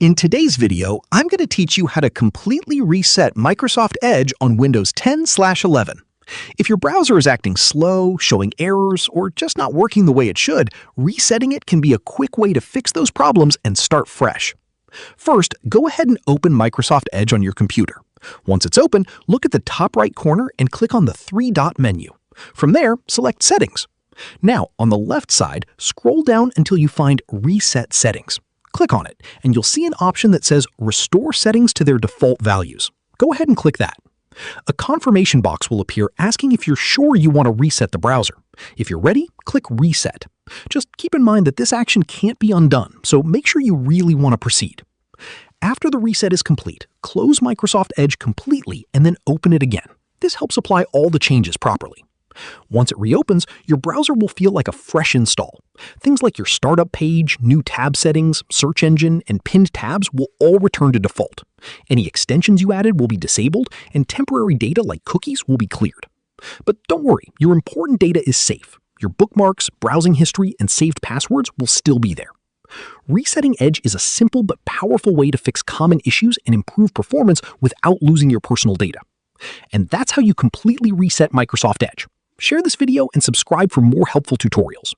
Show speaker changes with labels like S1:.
S1: In today's video, I'm going to teach you how to completely reset Microsoft Edge on Windows 10/11. If your browser is acting slow, showing errors, or just not working the way it should, resetting it can be a quick way to fix those problems and start fresh. First, go ahead and open Microsoft Edge on your computer. Once it's open, look at the top right corner and click on the three-dot menu. From there, select Settings. Now, on the left side, scroll down until you find Reset Settings. Click on it, and you'll see an option that says Restore Settings to their default values. Go ahead and click that. A confirmation box will appear asking if you're sure you want to reset the browser. If you're ready, click Reset. Just keep in mind that this action can't be undone, so make sure you really want to proceed. After the reset is complete, close Microsoft Edge completely and then open it again. This helps apply all the changes properly. Once it reopens, your browser will feel like a fresh install. Things like your startup page, new tab settings, search engine, and pinned tabs will all return to default. Any extensions you added will be disabled, and temporary data like cookies will be cleared. But don't worry, your important data is safe. Your bookmarks, browsing history, and saved passwords will still be there. Resetting Edge is a simple but powerful way to fix common issues and improve performance without losing your personal data. And that's how you completely reset Microsoft Edge. Share this video and subscribe for more helpful tutorials.